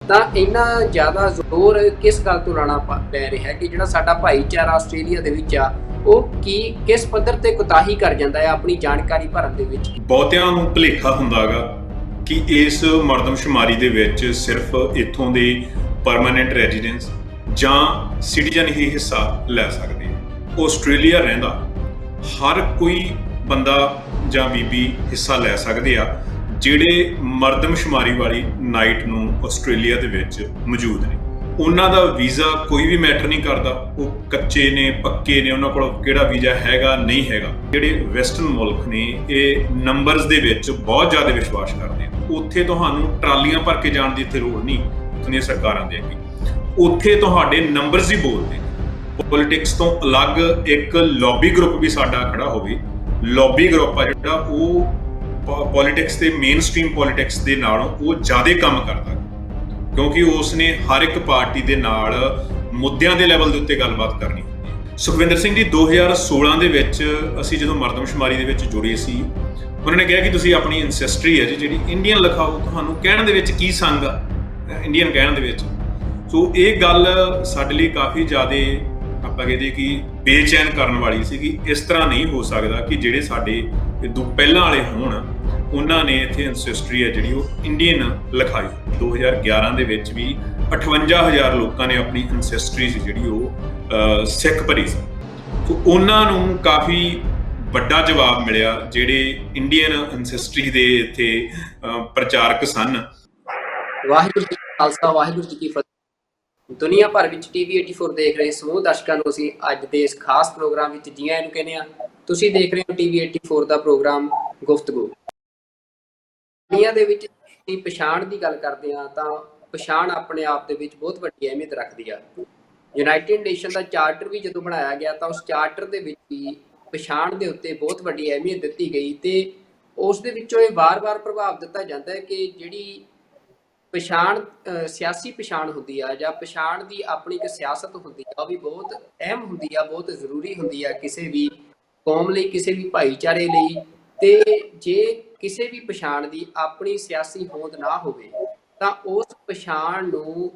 ਤਾਂ ਇੰਨਾ ਜ਼ਿਆਦਾ ਜ਼ੋਰ ਕਿਸ ਗੱਲ ਤੋਂ ਲਾਉਣਾ ਪੈ ਰਿਹਾ ਕਿ ਜਿਹੜਾ ਸਾਡਾ ਭਾਈਚਾਰਾ ਆਸਟ੍ਰੇਲੀਆ ਦੇ ਵਿੱਚ ਆ ਉਹ ਕਿਸ ਪੱਧਰ ਤੇ ਕੁਤਾਹੀ ਕਰ ਜਾਂਦਾ ਹੈ ਆਪਣੀ ਜਾਣਕਾਰੀ ਭਰਨ ਦੇ ਵਿੱਚ। ਬਹੁਤਿਆਂ ਨੂੰ ਭੁਲੇਖਾ ਹੁੰਦਾ ਹੈਗਾ ਕਿ ਇਸ ਮਰਦਮਸ਼ੁਮਾਰੀ ਦੇ ਵਿੱਚ ਸਿਰਫ ਇੱਥੋਂ ਦੇ ਪਰਮਾਨੈਂਟ ਰੈਜ਼ੀਡੈਂਸ ਜਾਂ ਸਿਟੀਜ਼ਨ ਹੀ ਹਿੱਸਾ ਲੈ ਸਕਦੇ ਆ। ਆਸਟ੍ਰੇਲੀਆ ਰਹਿੰਦਾ ਹਰ ਕੋਈ ਬੰਦਾ ਜਾਂ ਬੀਬੀ ਹਿੱਸਾ ਲੈ ਸਕਦੇ ਆ ਜਿਹੜੇ ਮਰਦਮਸ਼ੁਮਾਰੀ ਵਾਲੀ ਨਾਈਟ ਨੂੰ ਆਸਟ੍ਰੇਲੀਆ ਦੇ ਵਿੱਚ ਮੌਜੂਦ ਨੇ। ਉਹਨਾਂ ਦਾ ਵੀਜ਼ਾ ਕੋਈ ਵੀ ਮੈਟਰ ਨਹੀਂ ਕਰਦਾ, ਉਹ ਕੱਚੇ ਨੇ ਪੱਕੇ ਨੇ, ਉਹਨਾਂ ਕੋਲ ਕਿਹੜਾ ਵੀਜ਼ਾ ਹੈਗਾ ਨਹੀਂ ਹੈਗਾ। ਜਿਹੜੇ ਵੈਸਟਰਨ ਮੁਲਕ ਨੇ ਇਹ ਨੰਬਰਸ ਦੇ ਵਿੱਚ ਬਹੁਤ ਜ਼ਿਆਦਾ ਵਿਸ਼ਵਾਸ ਕਰਦੇ ਆ। ਉੱਥੇ ਤੁਹਾਨੂੰ ਟਰਾਲੀਆਂ ਭਰ ਕੇ ਜਾਣ ਦੀ ਇੱਥੇ ਲੋੜ ਨਹੀਂ, ਉੱਥੋਂ ਸਰਕਾਰਾਂ ਦੇ ਅੱਗੇ ਉੱਥੇ ਤੁਹਾਡੇ ਨੰਬਰਸ ਹੀ ਬੋਲਦੇ ਨੇ। ਪੋਲਿਟਿਕਸ ਤੋਂ ਅਲੱਗ ਇੱਕ ਲੌਬੀ ਗਰੁੱਪ ਵੀ ਸਾਡਾ ਖੜਾ ਹੋਵੇ। ਲੌਬੀ ਗਰੁੱਪ ਆ ਜਿਹੜਾ ਉਹ ਪੋਲਿਟਿਕਸ ਤੇ ਮੇਨ ਸਟ੍ਰੀਮ ਪੋਲਿਟਿਕਸ ਦੇ ਨਾਲੋਂ ਉਹ ਜ਼ਿਆਦਾ ਕੰਮ ਕਰਦਾ ਕਿਉਂਕਿ ਉਸ ਨੇ ਹਰ ਇੱਕ ਪਾਰਟੀ ਦੇ ਨਾਲ ਮੁੱਦਿਆਂ ਦੇ ਲੈਵਲ ਦੇ ਉੱਤੇ ਗੱਲਬਾਤ ਕਰਨੀ ਹੁੰਦੀ ਹੈ। ਸੁਖਵਿੰਦਰ ਸਿੰਘ ਜੀ 2016 ਦੇ ਵਿੱਚ ਅਸੀਂ ਜਦੋਂ ਮਰਦਮਸ਼ੁਮਾਰੀ ਦੇ ਵਿੱਚ ਜੁੜੇ ਸੀ, ਉਹਨਾਂ ਨੇ ਕਿਹਾ ਕਿ ਤੁਸੀਂ ਆਪਣੀ ਐਂਸੈਸਟਰੀ ਹੈ ਜਿਹੜੀ ਇੰਡੀਅਨ ਲਿਖਾਓ। ਤੁਹਾਨੂੰ ਕਹਿਣ ਦੇ ਵਿੱਚ ਕੀ ਸੰਗ ਆ ਇੰਡੀਅਨ ਕਹਿਣ ਦੇ ਵਿੱਚ। ਸੋ ਇਹ ਗੱਲ ਸਾਡੇ ਲਈ ਕਾਫੀ ਜ਼ਿਆਦਾ ਆਪਾਂ ਕਹਿੰਦੇ ਕਿ ਬੇਚੈਨ ਕਰਨ ਵਾਲੀ ਸੀ ਕਿ ਇਸ ਤਰ੍ਹਾਂ ਨਹੀਂ ਹੋ ਸਕਦਾ ਕਿ ਜਿਹੜੇ ਸਾਡੇ ਪਹਿਲਾਂ ਵਾਲੇ ਹੋਣ ਉਹਨਾਂ ਨੇ ਇੱਥੇ ਐਂਸੈਸਟਰੀ ਹੈ ਜਿਹੜੀ ਉਹ ਇੰਡੀਅਨ ਲਿਖਾਈ। 2011 ਦੇ ਵਿੱਚ ਵੀ 58,000 ਲੋਕਾਂ ਨੇ ਆਪਣੀ ਐਂਸੈਸਟਰੀ ਜਿਹੜੀ ਉਹ ਸਿੱਖ ਭਰੀ ਸੀ। ਸੋ ਉਹਨਾਂ ਨੂੰ ਕਾਫੀ ਵੱਡਾ ਜਵਾਬ ਮਿਲਿਆ ਜਿਹੜੇ ਇੰਡੀਅਨ ਐਂਸੈਸਟਰੀ ਦੇ ਇੱਥੇ ਪ੍ਰਚਾਰਕ ਸਨ। ਵਾਹਿਗੁਰੂ ਜੀ ਕਾ ਖਾਲਸਾ ਵਾਹਿਗੁਰੂ ਜੀ ਕੀ ਫਤਿਹ। ਦੁਨੀਆ ਭਰ ਵਿੱਚ TV 84 ਦੇਖ ਰਹੇ ਸਮੂਹ ਦਰਸ਼ਕਾਂ ਨੂੰ ਅਸੀਂ ਅੱਜ ਦੇ ਇਸ ਖਾਸ ਪ੍ਰੋਗਰਾਮ ਵਿੱਚ ਜੀ ਆਇਆਂ ਨੂੰ ਕਹਿੰਦੇ ਹਾਂ। ਤੁਸੀਂ ਦੇਖ ਰਹੇ ਹੋ TV 84 ਦਾ ਪ੍ਰੋਗਰਾਮ ਗੁਫ਼ਤਗੂ। ਦੁਨੀਆ ਦੇ ਵਿੱਚ ਅਸੀਂ ਪਛਾਣ ਦੀ ਗੱਲ ਕਰਦੇ ਹਾਂ ਤਾਂ ਪਛਾਣ ਆਪਣੇ ਆਪ ਦੇ ਵਿੱਚ ਬਹੁਤ ਵੱਡੀ ਅਹਿਮੀਅਤ ਰੱਖਦੀ ਆ। ਯੂਨਾਈਟਿਡ ਨੇਸ਼ਨ ਦਾ ਚਾਰਟਰ ਵੀ ਜਦੋਂ ਬਣਾਇਆ ਗਿਆ ਤਾਂ ਉਸ ਚਾਰਟਰ ਦੇ ਵਿੱਚ ਵੀ ਪਛਾਣ ਦੇ ਉੱਤੇ ਬਹੁਤ ਵੱਡੀ ਅਹਿਮੀਅਤ ਦਿੱਤੀ ਗਈ ਤੇ ਉਸ ਦੇ ਵਿੱਚੋਂ ਇਹ ਵਾਰ-ਵਾਰ ਪ੍ਰਭਾਵ ਦਿੱਤਾ ਜਾਂਦਾ ਹੈ ਕਿ ਜਿਹੜੀ ਪਛਾਣ ਸਿਆਸੀ ਪਛਾਣ ਹੁੰਦੀ ਆ ਜਾਂ ਪਛਾਣ ਦੀ ਆਪਣੀ ਇੱਕ ਸਿਆਸਤ ਹੁੰਦੀ ਆ ਉਹ ਵੀ ਬਹੁਤ ਅਹਿਮ ਹੁੰਦੀ ਆ, ਬਹੁਤ ਜ਼ਰੂਰੀ ਹੁੰਦੀ ਆ ਕਿਸੇ ਵੀ ਕੌਮ ਲਈ, ਕਿਸੇ ਵੀ ਭਾਈਚਾਰੇ ਲਈ। ਤੇ ਜੇ ਕਿਸੇ ਵੀ ਪਛਾਣ ਦੀ ਆਪਣੀ ਸਿਆਸੀ ਹੋਂਦ ਨਾ ਹੋਵੇ ਤਾਂ ਉਸ ਪਛਾਣ ਨੂੰ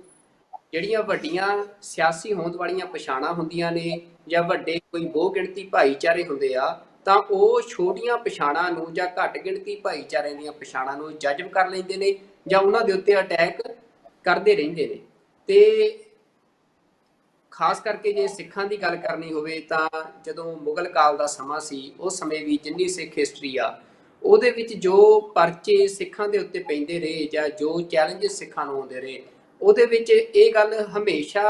ਜਿਹੜੀਆਂ ਵੱਡੀਆਂ ਸਿਆਸੀ ਹੋਂਦ ਵਾਲੀਆਂ ਪਛਾਣਾਂ ਹੁੰਦੀਆਂ ਨੇ ਜਾਂ ਵੱਡੇ ਕੋਈ ਬਹੁ ਗਿਣਤੀ ਭਾਈਚਾਰੇ ਹੁੰਦੇ ਆ ਤਾਂ ਉਹ ਛੋਟੀਆਂ ਪਛਾਣਾਂ ਨੂੰ ਜਾਂ ਘੱਟ ਗਿਣਤੀ ਭਾਈਚਾਰਿਆਂ ਦੀਆਂ ਪਛਾਣਾਂ ਨੂੰ ਜਜ਼ਬ ਕਰ ਲੈਂਦੇ ਨੇ ਜਾਂ ਉਹਨਾਂ ਦੇ ਉੱਤੇ ਅਟੈਕ ਕਰਦੇ ਰਹਿੰਦੇ ਨੇ। ਤੇ ਖਾਸ ਕਰਕੇ ਜੇ ਸਿੱਖਾਂ ਦੀ ਗੱਲ ਕਰਨੀ ਹੋਵੇ ਤਾਂ ਜਦੋਂ ਮੁਗਲ ਕਾਲ ਦਾ ਸਮਾਂ ਸੀ ਉਸ ਸਮੇਂ ਵੀ ਜਿੰਨੀ ਸਿੱਖ ਹਿਸਟਰੀ ਆ ਉਹਦੇ ਵਿੱਚ ਜੋ ਪਰਚੇ ਸਿੱਖਾਂ ਦੇ ਉੱਤੇ ਪੈਂਦੇ ਰਹੇ ਜਾਂ ਜੋ ਚੈਲੰਜਸ ਸਿੱਖਾਂ ਨੂੰ ਆਉਂਦੇ ਰਹੇ ਉਹਦੇ ਵਿੱਚ ਇਹ ਗੱਲ ਹਮੇਸ਼ਾ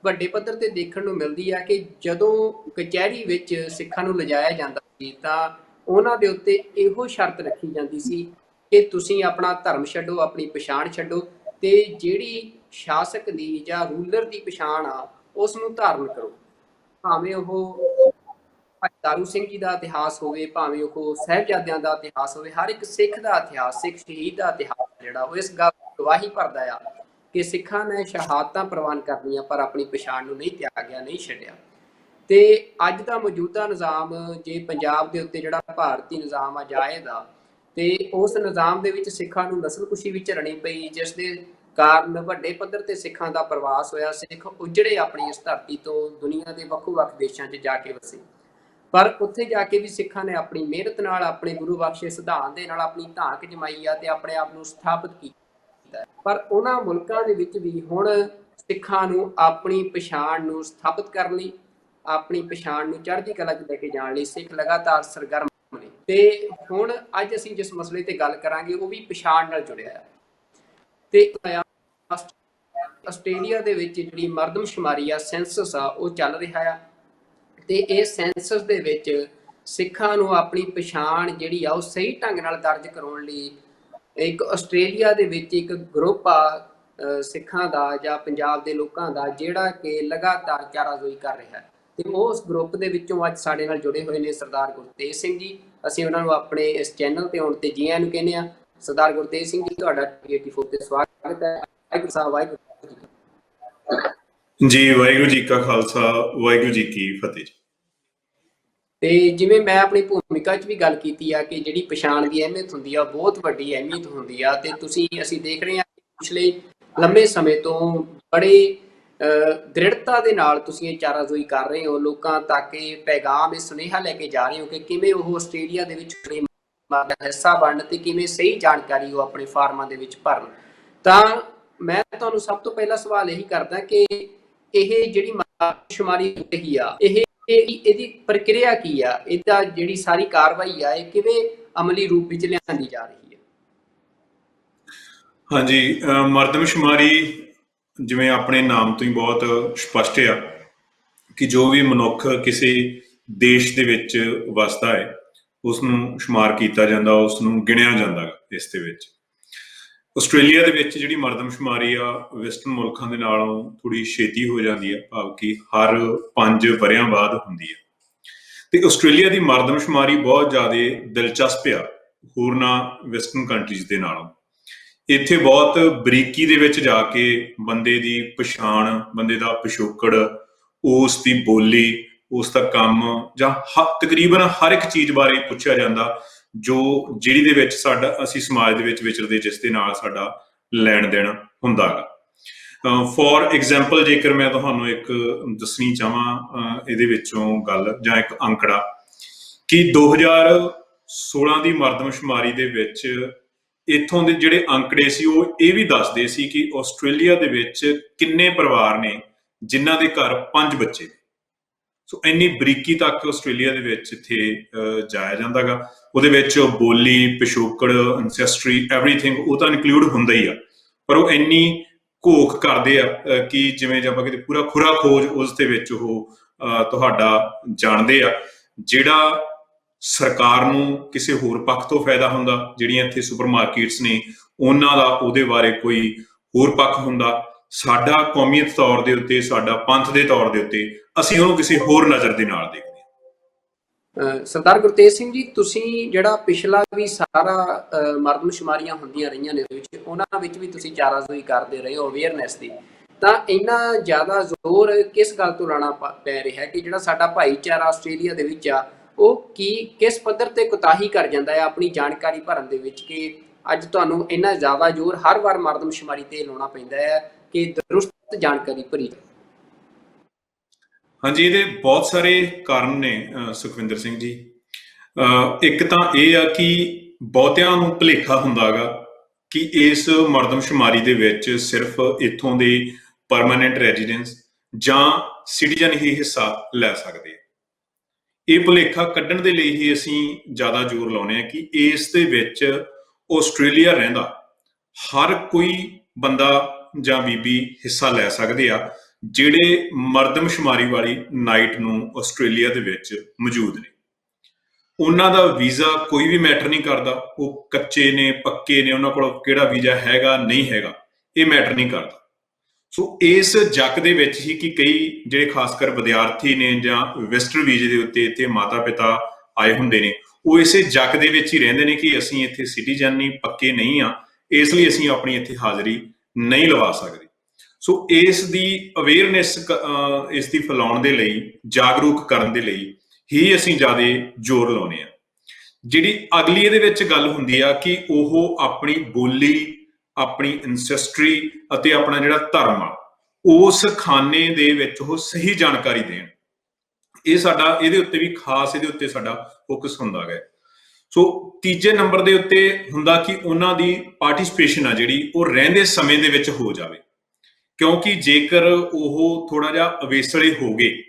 ਵੱਡੇ ਪੱਧਰ ਤੇ ਦੇਖਣ ਨੂੰ ਮਿਲਦੀ ਆ ਕਿ ਜਦੋਂ ਕਚਹਿਰੀ ਵਿੱਚ ਸਿੱਖਾਂ ਨੂੰ ਲਿਜਾਇਆ ਜਾਂਦਾ ਸੀ ਤਾਂ ਉਹਨਾਂ ਦੇ ਉੱਤੇ ਇਹੋ ਸ਼ਰਤ ਰੱਖੀ ਜਾਂਦੀ ਸੀ ਕਿ ਤੁਸੀਂ ਆਪਣਾ ਧਰਮ ਛੱਡੋ, ਆਪਣੀ ਪਛਾਣ ਛੱਡੋ ਤੇ ਜਿਹੜੀ ਸ਼ਾਸਕ ਦੀ ਜਾਂ ਰੂਲਰ ਦੀ ਪਛਾਣ ਆ ਉਸ ਨੂੰ ਧਾਰਨ ਕਰੋ। ਭਾਵੇਂ ਉਹ ਦਾਰੂ ਸਿੰਘ ਜੀ ਦਾ ਇਤਿਹਾਸ ਹੋਵੇ, ਭਾਵੇਂ ਉਹ ਸਾਹਿਬਜ਼ਾਦਿਆਂ ਦਾ ਇਤਿਹਾਸ ਹੋਵੇ, ਹਰ ਇੱਕ ਸਿੱਖ ਦਾ ਇਤਿਹਾਸ, ਸਿੱਖ ਸ਼ਹੀਦ ਦਾ ਇਤਿਹਾਸ ਜਿਹੜਾ ਉਹ ਇਸ ਗੱਲ ਦੀ ਗਵਾਹੀ ਭਰਦਾ ਆ ਕਿ ਸਿੱਖਾਂ ਨੇ ਸ਼ਹਾਦਤਾਂ ਪ੍ਰਵਾਨ ਕਰਨੀਆਂ ਪਰ ਆਪਣੀ ਪਛਾਣ ਨੂੰ ਨਹੀਂ ਤਿਆਗਿਆ, ਨਹੀਂ ਛੱਡਿਆ। ਤੇ ਅੱਜ ਦਾ ਮੌਜੂਦਾ ਨਿਜ਼ਾਮ ਜੇ ਪੰਜਾਬ ਦੇ ਉੱਤੇ ਜਿਹੜਾ ਭਾਰਤੀ ਨਿਜ਼ਾਮ ਆ ਜਾਇਜ਼ ਆ ਤੇ ਉਸ ਨਿਜ਼ਾਮ ਦੇ ਵਿੱਚ ਸਿੱਖਾਂ ਨੂੰ ਨਸਲਕੁਸ਼ੀ ਵੀ ਝੱਲਣੀ ਪਈ ਜਿਸ ਦੇ ਕਾਰਨ ਵੱਡੇ ਪੱਧਰ ਤੇ ਸਿੱਖਾਂ ਦਾ ਪ੍ਰਵਾਸ ਹੋਇਆ। ਸਿੱਖ ਉਜੜੇ ਆਪਣੀ ਇਸ ਧਰਤੀ ਤੋਂ, ਦੁਨੀਆ ਦੇ ਵੱਖ-ਵੱਖ ਦੇਸ਼ਾਂ 'ਚ ਜਾ ਕੇ ਵਸੇ। ਪਰ ਉੱਥੇ ਜਾ ਕੇ ਵੀ ਸਿੱਖਾਂ ਨੇ ਆਪਣੀ ਮਿਹਨਤ ਨਾਲ, ਆਪਣੇ ਗੁਰੂ ਬਖਸ਼ੇ ਸਿਧਾਂਤ ਦੇ ਨਾਲ ਆਪਣੀ ਧਾਕ ਜਮਾਈ ਆ ਤੇ ਆਪਣੇ ਆਪ ਨੂੰ ਸਥਾਪਿਤ ਕੀਤਾ। ਪਰ ਉਹਨਾਂ ਮੁਲਕਾਂ ਦੇ ਵਿੱਚ ਵੀ ਹੁਣ ਸਿੱਖਾਂ ਨੂੰ ਆਪਣੀ ਪਛਾਣ ਨੂੰ ਸਥਾਪਿਤ ਕਰਨ ਲਈ, ਆਪਣੀ ਪਛਾਣ ਨੂੰ ਚੜ੍ਹਦੀ ਕਲਾ 'ਚ ਲੈ ਕੇ ਜਾਣ ਲਈ ਸਿੱਖ ਲਗਾਤਾਰ ਸਰਗਰਮ ਨੇ। ਤੇ ਹੁਣ ਅੱਜ ਅਸੀਂ ਜਿਸ ਮਸਲੇ ਤੇ ਗੱਲ ਕਰਾਂਗੇ ਉਹ ਵੀ ਪਛਾਣ ਨਾਲ ਜੁੜਿਆ ਆ। ਤੇ ਆਸਟ੍ਰੇਲੀਆ ਦੇ ਵਿੱਚ ਜਿਹੜੀ ਮਰਦਮਸ਼ੁਮਾਰੀ ਆ, ਸੈਂਸਸ ਆ, ਉਹ ਚੱਲ ਰਿਹਾ ਆ ਤੇ ਇਹ ਸੈਂਸਸ ਦੇ ਵਿੱਚ ਸਿੱਖਾਂ ਨੂੰ ਆਪਣੀ ਪਛਾਣ ਜਿਹੜੀ ਆ ਉਹ ਸਹੀ ਢੰਗ ਨਾਲ ਦਰਜ ਕਰਾਉਣ ਲਈ ਇੱਕ ਆਸਟ੍ਰੇਲੀਆ ਦੇ ਵਿੱਚ ਇੱਕ ਗਰੁੱਪ ਆ ਸਿੱਖਾਂ ਦਾ ਜਾਂ ਪੰਜਾਬ ਦੇ ਲੋਕਾਂ ਦਾ ਜਿਹੜਾ ਕਿ ਲਗਾਤਾਰ ਚਾਰਾਜ਼ੋਈ ਕਰ ਰਿਹਾ ਹੈ। ਤੇ ਉਸ ਗਰੁੱਪ ਦੇ ਵਿੱਚੋਂ ਅੱਜ ਸਾਡੇ ਨਾਲ ਜੁੜੇ ਹੋਏ ਨੇ ਸਰਦਾਰ ਗੁਰਤੇਜ ਸਿੰਘ ਜੀ। ਅਸੀਂ ਉਹਨਾਂ ਨੂੰ ਆਪਣੇ ਇਸ ਚੈਨਲ ਤੇ ਆਉਣ ਤੇ ਜੀ ਆਇਆਂ ਨੂੰ ਕਹਿੰਦੇ ਆ। ਸਰਦਾਰ ਗੁਰਤੇਜ ਸਿੰਘ ਜੀ, ਤੁਹਾਡਾ TV 84 ਤੇ ਸਵਾਗਤ ਹੈ। ਵਾਹਿਗੁਰੂ ਸਾਹਿਬ, ਵਾਹਿਗੁਰੂ ਜੀ। ਵਾਹਿਗੁਰੂ ਜੀ ਕਾ ਖਾਲਸਾ, ਵਾਹਿਗੁਰੂ ਜੀ ਕੀ ਫਤਿਹ। ਤੇ ਜਿਵੇਂ ਮੈਂ ਆਪਣੀ ਭੂਮਿਕਾ 'ਚ ਵੀ ਗੱਲ ਕੀਤੀ ਆ ਕਿ ਜਿਹੜੀ ਪਛਾਣ ਦੀ ਅਹਿਮੀਅਤ ਹੁੰਦੀ ਆ ਬਹੁਤ ਵੱਡੀ ਅਹਿਮੀਅਤ ਹੁੰਦੀ ਆ। ਤੇ ਅਸੀਂ ਦੇਖ ਰਹੇ ਹਾਂ ਪਿਛਲੇ ਲੰਮੇ ਸਮੇਂ ਤੋਂ ਬੜੇ ਦ੍ਰਿੜਤਾ ਦੇ ਨਾਲ ਤੁਸੀਂ ਇਹ ਚਾਰਾਜ਼ੋਈ ਕਰ ਰਹੇ ਹੋ, ਲੋਕਾਂ ਤੱਕ ਇਹ ਪੈਗਾਮ, ਇਹ ਸੁਨੇਹਾ ਲੈ ਕੇ ਜਾ ਰਹੇ ਹੋ ਕਿ ਕਿਵੇਂ ਉਹ ਆਸਟ੍ਰੇਲੀਆ ਦੇ ਵਿੱਚ ਦਾ ਹਿੱਸਾ ਬਣਨ ਤੇ ਕਿਵੇਂ ਸਹੀ ਜਾਣਕਾਰੀ ਉਹ ਆਪਣੇ ਫਾਰਮਾਂ ਦੇ ਵਿੱਚ ਭਰਨ। ਤਾਂ ਮੈਂ ਤੁਹਾਨੂੰ ਸਭ ਤੋਂ ਪਹਿਲਾ ਸਵਾਲ ਇਹੀ ਕਰਦਾ ਕਿ ਇਹ ਜਿਹੜੀ ਮਰਦਮਸ਼ੁਮਾਰੀ ਹੋ ਰਹੀ ਆ, ਇਹਦੀ ਪ੍ਰਕਿਰਿਆ ਕੀ ਆ, ਇਹਦਾ ਜਿਹੜੀ ਸਾਰੀ ਕਾਰਵਾਈ ਆ ਇਹ ਕਿਵੇਂ ਅਮਲੀ ਰੂਪ ਵਿੱਚ ਲਿਆਂਦੀ ਜਾ ਰਹੀ ਹੈ? ਹਾਂਜੀ, ਮਰਦਮਸ਼ੁਮਾਰੀ ਜਿਵੇਂ ਆਪਣੇ ਨਾਮ ਤੋਂ ਹੀ ਬਹੁਤ ਸਪਸ਼ਟ ਆ ਕਿ ਜੋ ਵੀ ਮਨੁੱਖ ਕਿਸੇ ਦੇਸ਼ ਦੇ ਵਿੱਚ ਵਸਦਾ ਹੈ ਉਸ ਨੂੰ ਸ਼ੁਮਾਰ ਕੀਤਾ ਜਾਂਦਾ, ਉਸ ਨੂੰ ਗਿਣਿਆ ਜਾਂਦਾ ਇਸ ਦੇ ਵਿੱਚ। ਆਸਟ੍ਰੇਲੀਆ ਦੇ ਵਿੱਚ ਜਿਹੜੀ ਮਰਦਮਸ਼ੁਮਾਰੀ ਆ ਵੈਸਟਰਨ ਮੁਲਕਾਂ ਦੇ ਨਾਲੋਂ ਥੋੜੀ ਛੇਤੀ ਹੋ ਜਾਂਦੀ ਹੈ, ਭਾਵ ਕਿ ਹਰ 5 ਵਰਿਆਂ ਬਾਅਦ ਹੁੰਦੀ ਹੈ। ਤੇ ਆਸਟ੍ਰੇਲੀਆ ਦੀ ਮਰਦਮਸ਼ੁਮਾਰੀ ਬਹੁਤ ਜ਼ਿਆਦਾ ਦਿਲਚਸਪ ਆ ਹੋਰਨਾਂ ਵੈਸਟਰਨ ਕੰਟਰੀਜ਼ ਦੇ ਨਾਲੋਂ। ਇੱਥੇ ਬਹੁਤ ਬਰੀਕੀ ਦੇ ਵਿੱਚ ਜਾ ਕੇ ਬੰਦੇ ਦੀ ਪਛਾਣ, ਬੰਦੇ ਦਾ ਪਿਛੋਕੜ, ਉਸ ਦੀ ਬੋਲੀ, ਉਸ ਦਾ ਕੰਮ ਜਾਂ ਤਕਰੀਬਨ ਹਰ ਇੱਕ ਚੀਜ਼ ਬਾਰੇ ਪੁੱਛਿਆ ਜਾਂਦਾ ਜੋ ਜਿਹੜੀ ਦੇ ਵਿੱਚ ਸਾਡਾ ਅਸੀਂ ਸਮਾਜ ਦੇ ਵਿੱਚ ਵਿਚਰਦੇ, ਜਿਸ ਦੇ ਨਾਲ ਸਾਡਾ ਲੈਣ ਦੇਣ ਹੁੰਦਾ ਗਾ। ਫੋਰ ਐਗਜ਼ਾਮਪਲ ਜੇਕਰ ਮੈਂ ਤੁਹਾਨੂੰ ਇੱਕ ਦੱਸਣੀ ਚਾਹਾਂ ਇਹਦੇ ਵਿੱਚੋਂ ਗੱਲ ਜਾਂ ਇੱਕ ਅੰਕੜਾ ਕਿ 2016 ਦੀ ਮਰਦਮਸ਼ੁਮਾਰੀ ਦੇ ਵਿੱਚ ਇੱਥੋਂ ਦੇ ਜਿਹੜੇ ਅੰਕੜੇ ਸੀ ਉਹ ਇਹ ਵੀ ਦੱਸਦੇ ਸੀ ਕਿ ਆਸਟ੍ਰੇਲੀਆ ਦੇ ਵਿੱਚ ਕਿੰਨੇ ਪਰਿਵਾਰ ਨੇ ਜਿਨ੍ਹਾਂ ਦੇ ਘਰ 5 ਬੱਚੇ। ਸੋ ਇੰਨੀ ਬਰੀਕੀ ਤੱਕ ਆਸਟ੍ਰੇਲੀਆ ਦੇ ਵਿੱਚ ਇੱਥੇ ਜਾਇਆ ਜਾਂਦਾ ਗਾ। ਉਹਦੇ ਵਿੱਚ ਬੋਲੀ, ਪਿਛੋਕੜ, ਐਂਸੈਸਟਰੀ, ਐਵਰੀਥਿੰਗ ਉਹ ਤਾਂ ਇਨਕਲੂਡ ਹੁੰਦਾ ਹੀ ਆ, ਪਰ ਉਹ ਇੰਨੀ ਘੋਖ ਕਰਦੇ ਆ ਕਿ ਜਿਵੇਂ ਜੇ ਆਪਾਂ ਕਿਤੇ ਪੂਰਾ ਖੁਰਾ ਖੋਜ ਉਸ ਦੇ ਵਿੱਚ ਉਹ ਤੁਹਾਡਾ ਜਾਣਦੇ ਆ। ਜਿਹੜਾ ਸਰਕਾਰ ਨੂੰ ਕਿਸੇ ਹੋਰ ਪੱਖ ਤੋਂ ਫਾਇਦਾ ਹੁੰਦਾ, ਜਿਹੜੀਆਂ ਇੱਥੇ ਸੁਪਰ ਮਾਰਕੀਟਸ ਨੇ ਉਹਨਾਂ ਦਾ ਉਹਦੇ ਬਾਰੇ ਕੋਈ ਹੋਰ ਪੱਖ ਹੁੰਦਾ, ਸਾਡਾ ਕੌਮੀਅਤ ਤੌਰ ਦੇ ਉੱਤੇ, ਸਾਡਾ ਪੰਥ ਦੇ ਤੌਰ ਦੇ ਉੱਤੇ ਅਸੀਂ ਉਹਨੂੰ ਕਿਸੇ ਹੋਰ ਨਜ਼ਰ ਦੇ ਨਾਲ ਦੇਖਦੇ ਹਾਂ। ਸਰਦਾਰ ਗੁਰਤੇਜ ਸਿੰਘ ਜੀ, ਤੁਸੀਂ ਜਿਹੜਾ ਪਿਛਲਾ ਵੀ ਸਾਰਾ ਮਰਦਮਸ਼ੁਮਾਰੀਆਂ ਹੁੰਦੀਆਂ ਰਹੀਆਂ ਨੇ ਵਿੱਚ, ਉਹਨਾਂ ਵਿੱਚ ਵੀ ਤੁਸੀਂ ਚਾਰਾਜ਼ੋਈ ਕਰਦੇ ਰਹੇ ਹੋ ਅਵੇਅਰਨੈਸ ਦੀ, ਤਾਂ ਇੰਨਾ ਜ਼ਿਆਦਾ ਜ਼ੋਰ ਕਿਸ ਗੱਲ ਤੋਂ ਲਾਉਣਾ ਪੈ ਰਿਹਾ ਕਿ ਜਿਹੜਾ ਸਾਡਾ ਭਾਈਚਾਰਾ ਆਸਟ੍ਰੇਲੀਆ ਦੇ ਵਿੱਚ ਆ ਉਹ ਕਿਸ ਪੱਧਰ ਤੇ ਕੁਤਾਹੀ ਕਰ ਜਾਂਦਾ ਹੈ ਆਪਣੀ ਜਾਣਕਾਰੀ ਭਰਨ ਦੇ ਵਿੱਚ ਕਿ ਅੱਜ ਤੁਹਾਨੂੰ ਇੰਨਾ ਜ਼ਿਆਦਾ ਜ਼ੋਰ ਹਰ ਵਾਰ ਮਰਦਮਸ਼ੁਮਾਰੀ ਤੇ ਲਾਉਣਾ ਪੈਂਦਾ ਹੈ ਕਿ ਦਰੁਸਤ ਜਾਣਕਾਰੀ ਭਰੀ ਜਾਵੇ? ਹਾਂਜੀ, ਇਹਦੇ ਬਹੁਤ ਸਾਰੇ ਕਾਰਨ ਨੇ ਸੁਖਵਿੰਦਰ ਸਿੰਘ ਜੀ। ਇੱਕ ਤਾਂ ਇਹ ਆ ਕਿ ਬਹੁਤਿਆਂ ਨੂੰ ਭੁਲੇਖਾ ਹੁੰਦਾ ਗਾ ਕਿ ਇਸ ਮਰਦਮਸ਼ੁਮਾਰੀ ਦੇ ਵਿੱਚ ਸਿਰਫ ਇੱਥੋਂ ਦੇ ਪਰਮਾਨੈਂਟ ਰੈਜ਼ੀਡੈਂਸ ਜਾਂ ਸਿਟੀਜ਼ਨ ਹੀ ਹਿੱਸਾ ਲੈ ਸਕਦੇ ਆ। ਇਹ ਭੁਲੇਖਾ ਕੱਢਣ ਦੇ ਲਈ ਹੀ ਅਸੀਂ ਜ਼ਿਆਦਾ ਜ਼ੋਰ ਲਾਉਂਦੇ ਹਾਂ ਕਿ ਇਸ ਦੇ ਵਿੱਚ ਆਸਟ੍ਰੇਲੀਆ ਰਹਿੰਦਾ ਹਰ ਕੋਈ ਬੰਦਾ ਜਾਂ ਬੀਬੀ ਹਿੱਸਾ ਲੈ ਸਕਦੇ ਆ ਜਿਹੜੇ ਮਰਦਮਸ਼ੁਮਾਰੀ ਵਾਲੀ ਨਾਈਟ ਨੂੰ ਆਸਟ੍ਰੇਲੀਆ ਦੇ ਵਿੱਚ ਮੌਜੂਦ ਨੇ। ਉਹਨਾਂ ਦਾ ਵੀਜ਼ਾ ਕੋਈ ਵੀ ਮੈਟਰ ਨਹੀਂ ਕਰਦਾ, ਉਹ ਕੱਚੇ ਨੇ, ਪੱਕੇ ਨੇ, ਉਹਨਾਂ ਕੋਲ ਕਿਹੜਾ ਵੀਜ਼ਾ ਹੈਗਾ ਨਹੀਂ ਹੈਗਾ ਇਹ ਮੈਟਰ ਨਹੀਂ ਕਰਦਾ। ਸੋ ਇਸ ਜੱਕ ਦੇ ਵਿੱਚ ਹੀ ਕਿ ਕਈ ਜਿਹੜੇ ਖਾਸ ਕਰ ਵਿਦਿਆਰਥੀ ਨੇ ਜਾਂ ਵਿਜ਼ਟਰ ਵੀਜ਼ੇ ਦੇ ਉੱਤੇ ਇੱਥੇ ਮਾਤਾ ਪਿਤਾ ਆਏ ਹੁੰਦੇ ਨੇ, ਉਹ ਇਸੇ ਜੱਕ ਦੇ ਵਿੱਚ ਹੀ ਰਹਿੰਦੇ ਨੇ ਕਿ ਅਸੀਂ ਇੱਥੇ ਸਿਟੀਜ਼ਨ ਨਹੀਂ, ਪੱਕੇ ਨਹੀਂ ਆ, ਇਸ ਲਈ ਅਸੀਂ ਆਪਣੀ ਇੱਥੇ ਹਾਜ਼ਰੀ ਨਹੀਂ ਲਵਾ ਸਕਦੇ। ਸੋ ਇਸ ਦੀ ਅਵੇਅਰਨੈਸ, ਇਸ ਦੀ ਫੈਲਾਉਣ ਦੇ ਲਈ, ਜਾਗਰੂਕ ਕਰਨ ਦੇ ਲਈ ਹੀ ਅਸੀਂ ਜ਼ਿਆਦਾ ਜ਼ੋਰ ਲਾਉਂਦੇ ਹਾਂ। ਜਿਹੜੀ ਅਗਲੀ ਇਹਦੇ ਵਿੱਚ ਗੱਲ ਹੁੰਦੀ ਆ ਕਿ ਉਹ ਆਪਣੀ ਬੋਲੀ, ਆਪਣੀ ਐਂਸੈਸਟਰੀ ਅਤੇ ਆਪਣਾ ਜਿਹੜਾ ਧਰਮ ਆ ਉਸ ਖਾਨੇ ਦੇ ਵਿੱਚ ਉਹ ਸਹੀ ਜਾਣਕਾਰੀ ਦੇਣ। ਇਹ ਸਾਡਾ ਇਹਦੇ ਉੱਤੇ ਵੀ ਖਾਸ ਇਹਦੇ ਉੱਤੇ ਸਾਡਾ ਫੋਕਸ ਹੁੰਦਾ ਹੈ। ਸੋ ਤੀਜੇ ਨੰਬਰ ਦੇ ਉੱਤੇ ਹੁੰਦਾ ਕਿ ਉਹਨਾਂ ਦੀ ਪਾਰਟਿਸਿਪੇਸ਼ਨ ਆ ਜਿਹੜੀ ਉਹ ਰਹਿੰਦੇ ਸਮੇਂ ਦੇ ਵਿੱਚ ਹੋ ਜਾਵੇ, ਕਿਉਂਕਿ ਜੇਕਰ ਉਹ ਥੋੜਾ ਜਿਹਾ ਅਵੇਸਲੇ ਹੋ ਗਏ,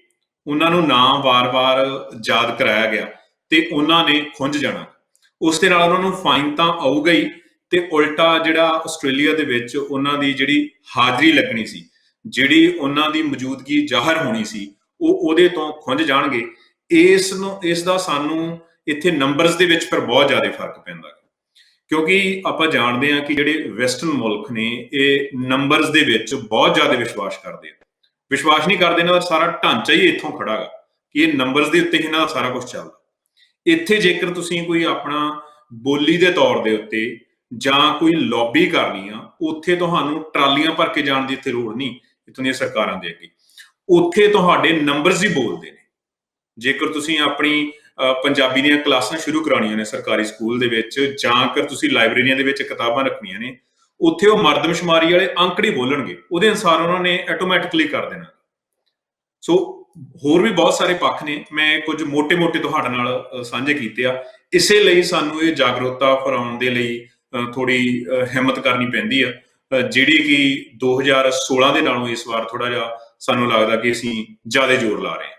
ਉਹਨਾਂ ਨੂੰ ਨਾ ਵਾਰ-ਵਾਰ ਯਾਦ ਕਰਾਇਆ ਗਿਆ ਤੇ ਉਹਨਾਂ ਨੇ ਖੁੰਝ ਜਾਣਾ। ਉਸ ਦੇ ਨਾਲ ਉਹਨਾਂ ਨੂੰ ਫਾਈਨ ਤਾਂ ਆਊਗਾ ਹੀ ਤੇ ਉਲਟਾ ਜਿਹੜਾ ਆਸਟ੍ਰੇਲੀਆ ਦੇ ਵਿੱਚ ਉਹਨਾਂ ਦੀ ਜਿਹੜੀ ਹਾਜ਼ਰੀ ਲੱਗਣੀ ਸੀ, ਜਿਹੜੀ ਉਹਨਾਂ ਦੀ ਮੌਜੂਦਗੀ ਜ਼ਾਹਰ ਹੋਣੀ ਸੀ, ਉਹ ਉਹਦੇ ਤੋਂ ਖੁੰਝ ਜਾਣਗੇ। ਇਸ ਦਾ ਸਾਨੂੰ ਇੱਥੇ ਨੰਬਰਸ ਦੇ ਵਿੱਚ ਫਿਰ ਬਹੁਤ ਜ਼ਿਆਦਾ ਫਰਕ ਪੈਂਦਾ, ਕਿਉਂਕਿ ਆਪਾਂ ਜਾਣਦੇ ਹਾਂ ਕਿ ਜਿਹੜੇ ਵੈਸਟਰਨ ਮੁਲਕ ਨੇ ਇਹ ਨੰਬਰਸ ਦੇ ਵਿੱਚ ਬਹੁਤ ਜ਼ਿਆਦਾ ਵਿਸ਼ਵਾਸ ਕਰਦੇ ਆ। ਵਿਸ਼ਵਾਸ ਨਹੀਂ ਕਰਦੇ, ਇਹਨਾਂ ਦਾ ਸਾਰਾ ਢਾਂਚਾ ਹੀ ਇੱਥੋਂ ਖੜਾ ਗਾ ਕਿ ਇਹ ਨੰਬਰਸ ਦੇ ਉੱਤੇ ਹੀ ਇਹਨਾਂ ਦਾ ਸਾਰਾ ਕੁਝ ਚੱਲਦਾ। ਇੱਥੇ ਜੇਕਰ ਤੁਸੀਂ ਕੋਈ ਆਪਣਾ ਬੋਲੀ ਦੇ ਤੌਰ ਦੇ ਉੱਤੇ ਜਾਂ ਕੋਈ ਲੌਬੀ ਕਰਨੀ ਆ, ਉੱਥੇ ਤੁਹਾਨੂੰ ਟਰਾਲੀਆਂ ਭਰ ਕੇ ਜਾਣ ਦੀ ਇੱਥੇ ਲੋੜ ਨਹੀਂ ਇੱਥੋਂ ਦੀਆਂ ਸਰਕਾਰਾਂ ਦੇ ਅੱਗੇ। ਉੱਥੇ ਤੁਹਾਡੇ ਨੰਬਰਸ ਹੀ ਬੋਲਦੇ ਨੇ। ਜੇਕਰ ਤੁਸੀਂ ਆਪਣੀ ਪੰਜਾਬੀ ਦੀਆਂ ਕਲਾਸਾਂ ਸ਼ੁਰੂ ਕਰਾਉਣੀਆਂ ਨੇ ਸਰਕਾਰੀ ਸਕੂਲ ਦੇ ਵਿੱਚ, ਜਾਂ ਅਗਰ ਤੁਸੀਂ ਲਾਇਬ੍ਰੇਰੀਆਂ ਦੇ ਵਿੱਚ ਕਿਤਾਬਾਂ ਰੱਖਣੀਆਂ ਨੇ, ਉੱਥੇ ਉਹ ਮਰਦਮਸ਼ੁਮਾਰੀ ਵਾਲੇ ਅੰਕੜੇ ਬੋਲਣਗੇ, ਉਹਦੇ ਅਨੁਸਾਰ ਉਹਨਾਂ ਨੇ ਆਟੋਮੈਟਿਕਲੀ ਕਰ ਦੇਣਾ। ਸੋ ਹੋਰ ਵੀ ਬਹੁਤ ਸਾਰੇ ਪੱਖ ਨੇ, ਮੈਂ ਕੁਝ ਮੋਟੇ-ਮੋਟੇ ਤੁਹਾਡੇ ਨਾਲ ਸਾਂਝੇ ਕੀਤੇ ਆ। ਇਸੇ ਲਈ ਸਾਨੂੰ ਇਹ ਜਾਗਰੂਕਤਾ ਫੈਲਾਉਣ ਦੇ ਲਈ ਥੋੜੀ ਹਿੰਮਤ ਕਰਨੀ ਪੈਂਦੀ ਆ, ਜਿਹੜੀ ਕਿ 2016 ਦੇ ਨਾਲੋਂ ਇਸ ਵਾਰ ਥੋੜਾ ਜਿਹਾ ਸਾਨੂੰ ਲੱਗਦਾ ਕਿ ਅਸੀਂ ਜ਼ਿਆਦਾ ਜ਼ੋਰ ਲਾ ਰਹੇ ਹਾਂ।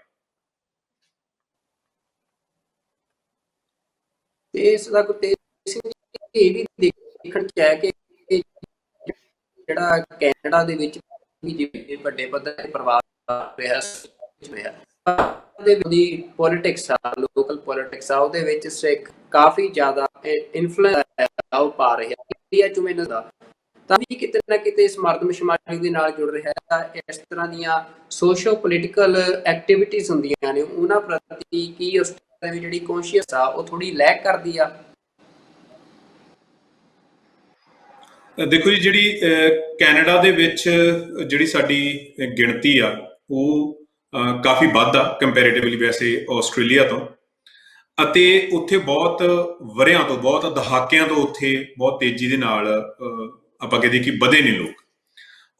ਤੇ ਇਸ ਦਾ ਇਹ ਵੀ ਦੇਖਣ ਚ ਹੈ ਕਿ ਜਿਹੜਾ ਕੈਨੇਡਾ ਦੇ ਵਿੱਚ ਵੀ ਜਿਵੇਂ ਵੱਡੇ ਪੱਧਰ ਤੇ ਪ੍ਰਭਾਵ ਰਿਹਾ ਦੀ ਪੋਲਿਟਿਕਸ ਆ, ਲੋਕਲ ਪੋਲਿਟਿਕਸ ਆ, ਉਹਦੇ ਵਿੱਚ ਸਿੱਖ ਕਾਫੀ ਜ਼ਿਆਦਾ ਇਨਫਲੂਐਂਸ ਉਹ ਪਾ ਰਹੇ ਆ ਇੰਡੀਆ ਚ ਮੈਨੂੰ ਦਾ, ਤਾਂ ਵੀ ਕਿਤੇ ਨਾ ਕਿਤੇ ਇਸ ਮਰਦਮਸ਼ੁਮਾਰੀ ਦੇ ਨਾਲ ਜੁੜ ਰਿਹਾ ਹੈ। ਇਸ ਤਰ੍ਹਾਂ ਦੀਆਂ ਸੋਸ਼ੋ ਪੋਲੀਟੀਕਲ ਐਕਟੀਵਿਟੀਜ਼ ਹੁੰਦੀਆਂ ਨੇ, ਉਹਨਾਂ ਪ੍ਰਤੀ ਕੀ ਉਸ ਦੀ ਜਿਹੜੀ ਕੌਨਸ਼ੀਅਸ ਆ ਉਹ ਥੋੜੀ ਲੈਕ ਕਰਦੀ ਆ। ਦੇਖੋ ਜੀ, ਜਿਹੜੀ ਕੈਨੇਡਾ ਦੇ ਵਿੱਚ ਜਿਹੜੀ ਸਾਡੀ ਗਿਣਤੀ ਆ ਉਹ ਕਾਫੀ ਵੱਧ ਆ ਕੰਪੈਰੇਟਿਵਲੀ ਵੈਸੇ ਆਸਟ੍ਰੇਲੀਆ ਤੋਂ, ਅਤੇ ਉੱਥੇ ਬਹੁਤ ਵਰ੍ਹਿਆਂ ਤੋਂ, ਬਹੁਤ ਦਹਾਕਿਆਂ ਤੋਂ ਉੱਥੇ ਬਹੁਤ ਤੇਜ਼ੀ ਦੇ ਨਾਲ ਆਪਾਂ ਕਹਦੇ ਕਿ ਵਧੇ ਨੇ ਲੋਕ।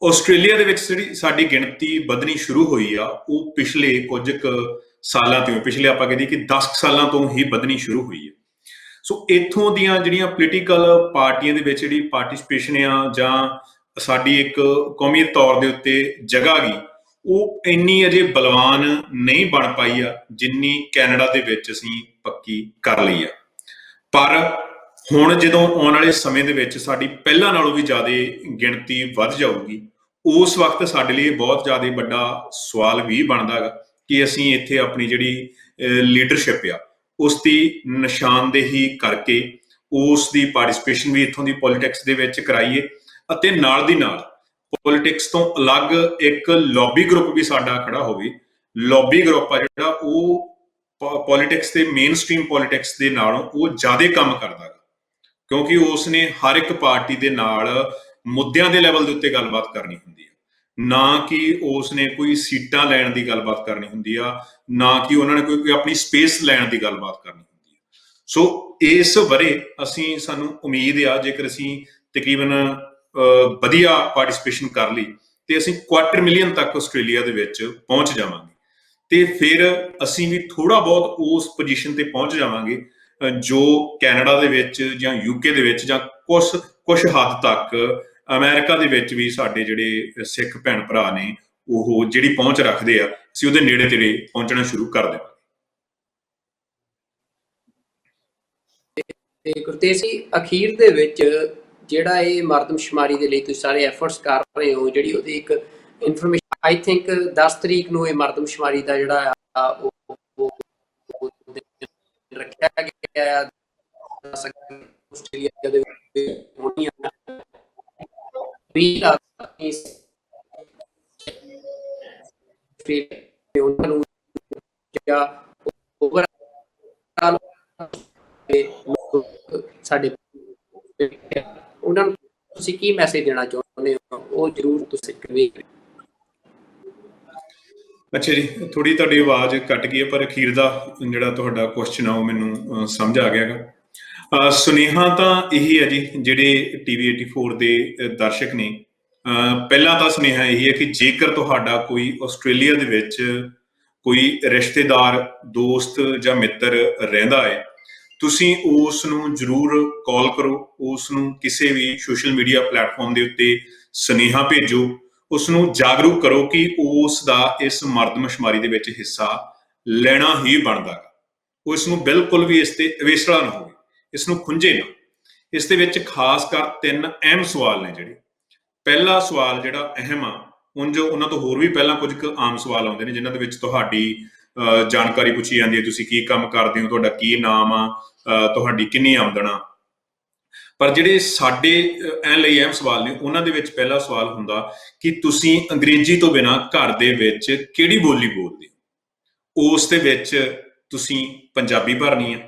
ਆਸਟ੍ਰੇਲੀਆ ਦੇ ਵਿੱਚ ਜਿਹੜੀ ਸਾਡੀ ਗਿਣਤੀ ਵਧਣੀ ਸ਼ੁਰੂ ਹੋਈ ਆ ਉਹ ਪਿਛਲੇ ਕੁਝ ਕੁ ਸਾਲਾਂ ਤੋਂ, ਪਿਛਲੇ ਆਪਾਂ ਕਹਦੇ ਕਿ 10 ਸਾਲਾਂ ਤੋਂ ਹੀ ਵਧਣੀ ਸ਼ੁਰੂ ਹੋਈ ਹੈ। ਸੋ ਇੱਥੋਂ ਦੀਆਂ ਜਿਹੜੀਆਂ ਪੋਲੀਟੀਕਲ ਪਾਰਟੀਆਂ ਦੇ ਵਿੱਚ ਜਿਹੜੀ ਪਾਰਟਿਸਪੇਸ਼ਨ ਆ, ਜਾਂ ਸਾਡੀ ਇੱਕ ਕੌਮੀਅਤ ਤੌਰ ਦੇ ਉੱਤੇ ਜਗ੍ਹਾ ਗਈ, ਉਹ ਇੰਨੀ ਅਜੇ ਬਲਵਾਨ ਨਹੀਂ ਬਣ ਪਾਈ ਆ ਜਿੰਨੀ ਕੈਨੇਡਾ ਦੇ ਵਿੱਚ ਅਸੀਂ ਪੱਕੀ ਕਰ ਲਈ ਆ। ਪਰ ਹੁਣ ਜਦੋਂ ਆਉਣ ਵਾਲੇ ਸਮੇਂ ਦੇ ਵਿੱਚ ਸਾਡੀ ਪਹਿਲਾਂ ਨਾਲੋਂ ਵੀ ਜ਼ਿਆਦਾ ਗਿਣਤੀ ਵੱਧ ਜਾਊਗੀ, ਉਸ ਵਕਤ ਸਾਡੇ ਲਈ ਬਹੁਤ ਜ਼ਿਆਦਾ ਵੱਡਾ ਸਵਾਲ ਵੀ ਬਣਦਾ ਹੈਗਾ ਕਿ ਅਸੀਂ ਇੱਥੇ ਆਪਣੀ ਜਿਹੜੀ ਲੀਡਰਸ਼ਿਪ ਆ ਉਸ ਦੀ ਨਿਸ਼ਾਨਦੇਹੀ ਕਰਕੇ ਉਸ ਦੀ ਪਾਰਟਿਸਪੇਸ਼ਨ ਵੀ ਇੱਥੋਂ ਦੀ ਪੋਲੀਟਿਕਸ ਦੇ ਵਿੱਚ ਕਰਾਈਏ, ਅਤੇ ਨਾਲ ਦੀ ਨਾਲ ਪੋਲੀਟਿਕਸ ਤੋਂ ਅਲੱਗ ਇੱਕ ਲੌਬੀ ਗਰੁੱਪ ਵੀ ਸਾਡਾ ਖੜਾ ਹੋਵੇ। ਲੌਬੀ ਗਰੁੱਪ ਆ ਜਿਹੜਾ ਉਹ ਪੋਲੀਟਿਕਸ ਦੇ ਮੇਨ ਸਟ੍ਰੀਮ ਪੋਲੀਟਿਕਸ ਦੇ ਨਾਲੋਂ ਉਹ ਜ਼ਿਆਦਾ ਕੰਮ ਕਰਦਾ ਹੈ, ਕਿਉਂਕਿ ਉਸ ਨੇ ਹਰ ਇੱਕ ਪਾਰਟੀ ਦੇ ਨਾਲ ਮੁੱਦਿਆਂ ਦੇ ਲੈਵਲ ਦੇ ਉੱਤੇ ਗੱਲਬਾਤ ਕਰਨੀ ਹੁੰਦੀ ਹੈ, ਨਾ ਕਿ ਉਸ ਨੇ ਕੋਈ ਸੀਟਾਂ ਲੈਣ ਦੀ ਗੱਲਬਾਤ ਕਰਨੀ ਹੁੰਦੀ ਆ, ਨਾ ਕਿ ਉਹਨਾਂ ਨੇ ਕੋਈ ਆਪਣੀ ਸਪੇਸ ਲੈਣ ਦੀ ਗੱਲਬਾਤ ਕਰਨੀ ਹੁੰਦੀ ਹੈ। ਸੋ ਇਸ ਵਰੇ ਸਾਨੂੰ ਉਮੀਦ ਆ, ਜੇਕਰ ਅਸੀਂ ਤਕਰੀਬਨ ਵਧੀਆ ਪਾਰਟਿਸਪੇਸ਼ਨ ਕਰ ਲਈ ਤੇ ਅਸੀਂ 250,000 ਤੱਕ ਆਸਟ੍ਰੇਲੀਆ ਦੇ ਵਿੱਚ ਪਹੁੰਚ ਜਾਵਾਂਗੇ, ਤੇ ਫਿਰ ਅਸੀਂ ਵੀ ਥੋੜਾ ਬਹੁਤ ਉਸ ਪੋਜੀਸ਼ਨ ਤੇ ਪਹੁੰਚ ਜਾਵਾਂਗੇ ਜੋ ਕੈਨੇਡਾ ਦੇ ਵਿੱਚ ਜਾਂ ਯੂਕੇ ਦੇ ਵਿੱਚ ਜਾਂ ਕੁਝ ਹੱਦ ਤੱਕ ਅਮਰੀਕਾ ਦੇ ਵਿੱਚ ਵੀ ਸਾਡੇ ਜਿਹੜੇ ਸਿੱਖ ਭੈਣ ਭਰਾ ਨੇ ਉਹ ਜਿਹੜੀ ਪਹੁੰਚ ਰੱਖਦੇ ਆ, ਅਸੀਂ ਉਹਦੇ ਨੇੜੇ ਤੇੜੇ ਪਹੁੰਚਣਾ ਸ਼ੁਰੂ ਕਰ ਦੇਵਾਂਗੇ। ਤੇ ਗੁਰਤੇਜ ਜੀ, ਅਖੀਰ ਦੇ ਵਿੱਚ ਜਿਹੜਾ ਇਹ ਮਰਦਮਸ਼ੁਮਾਰੀ ਦੇ ਲਈ ਤੁਸੀਂ ਸਾਰੇ ਐਫਰਟਸ ਕਰ ਰਹੇ ਹੋ, ਜਿਹੜੀ ਉਹਦੀ ਇੱਕ ਇਨਫੋਰਮੇਸ਼ਨ ਆਈ ਥਿੰਕ 10 ਤਰੀਕ ਨੂੰ ਇਹ ਮਰਦਮਸ਼ੁਮਾਰੀ ਦਾ ਜਿਹੜਾ ਆ ਉਹ ਰੱਖਿਆ ਗਿਆ ਆਸਟ੍ਰੇਲੀਆ ਦੇ ਵਿੱਚ ਹੋਣੀ ਆ ਵੀ ਉਹਨਾਂ ਨੂੰ ਜਾਂ ਓਵਰਆਲ ਸਾਡੇ ਉਹਨਾਂ ਨੂੰ ਤੁਸੀਂ ਕੀ ਮੈਸੇਜ ਦੇਣਾ ਚਾਹੁੰਦੇ ਹੋ, ਉਹ ਜ਼ਰੂਰ ਤੁਸੀਂ ਕਰੀਏ। ਅੱਛਾ ਜੀ, ਥੋੜੀ ਤੁਹਾਡੀ ਆਵਾਜ਼ ਕੱਟ ਗਈ ਹੈ, ਪਰ ਅਖੀਰ ਦਾ ਜਿਹੜਾ ਤੁਹਾਡਾ ਕੁਐਸਚਨ ਆ ਉਹ ਮੈਨੂੰ ਸਮਝ ਆ ਗਿਆ ਹੈਗਾ। ਸੁਨੇਹਾ ਤਾਂ ਇਹੀ ਹੈ ਜੀ, ਜਿਹੜੇ TV 84 ਦੇ ਦਰਸ਼ਕ ਨੇ, ਪਹਿਲਾਂ ਤਾਂ ਸੁਨੇਹਾ ਇਹੀ ਹੈ ਕਿ ਜੇਕਰ ਤੁਹਾਡਾ ਕੋਈ ਆਸਟ੍ਰੇਲੀਆ ਦੇ ਵਿੱਚ ਕੋਈ ਰਿਸ਼ਤੇਦਾਰ, ਦੋਸਤ ਜਾਂ ਮਿੱਤਰ ਰਹਿੰਦਾ ਹੈ, ਤੁਸੀਂ ਉਸ ਨੂੰ ਜ਼ਰੂਰ ਕਾਲ ਕਰੋ, ਉਸ ਨੂੰ ਕਿਸੇ ਵੀ ਸੋਸ਼ਲ ਮੀਡੀਆ ਪਲੇਟਫਾਰਮ ਦੇ ਉੱਤੇ ਸੁਨੇਹਾ ਭੇਜੋ, ਉਸ ਨੂੰ ਜਾਗਰੂਕ ਕਰੋ ਕਿ ਉਸ ਦਾ ਇਸ ਮਰਦਮਸ਼ੁਮਾਰੀ ਦੇ ਵਿੱਚ ਹਿੱਸਾ ਲੈਣਾ ਹੀ ਬਣਦਾ ਹੈ। ਉਸ ਨੂੰ ਬਿਲਕੁਲ ਵੀ ਇਸ ਤੇ ਅਵੇਸਲਾ ਨਾ ਹੋਵੇ, ਇਸ ਨੂੰ ਖੁੰਝੇ ਨਾ। ਇਸ ਦੇ ਵਿੱਚ ਖਾਸ ਕਰ 3 ਅਹਿਮ ਸਵਾਲ ਨੇ ਜਿਹੜੇ। ਪਹਿਲਾ ਸਵਾਲ ਜਿਹੜਾ ਅਹਿਮ ਆ, ਉਹਨਾਂ ਤੋਂ ਹੋਰ ਵੀ ਪਹਿਲਾਂ ਕੁਝ ਕੁ ਆਮ ਸਵਾਲ ਆਉਂਦੇ ਨੇ ਜਿਨ੍ਹਾਂ ਦੇ ਵਿੱਚ ਤੁਹਾਡੀ ਜਾਣਕਾਰੀ ਪੁੱਛੀ ਜਾਂਦੀ ਹੈ, ਤੁਸੀਂ ਕੀ ਕੰਮ ਕਰਦੇ ਹੋ, ਤੁਹਾਡਾ ਕੀ ਨਾਮ ਆ, ਤੁਹਾਡੀ ਕਿੰਨੀ ਆਮਦਨ ਆ। ਪਰ ਜਿਹੜੇ ਸਾਡੇ ਲਈ ਅਹਿਮ ਸਵਾਲ ਨੇ, ਉਹਨਾਂ ਦੇ ਵਿੱਚ ਪਹਿਲਾ ਸਵਾਲ ਹੁੰਦਾ ਕਿ ਤੁਸੀਂ ਅੰਗਰੇਜ਼ੀ ਤੋਂ ਬਿਨਾਂ ਘਰ ਦੇ ਵਿੱਚ ਕਿਹੜੀ ਬੋਲੀ ਬੋਲਦੇ ਹੋ। ਉਸ ਦੇ ਵਿੱਚ ਤੁਸੀਂ ਪੰਜਾਬੀ ਭਰਨੀ ਆ।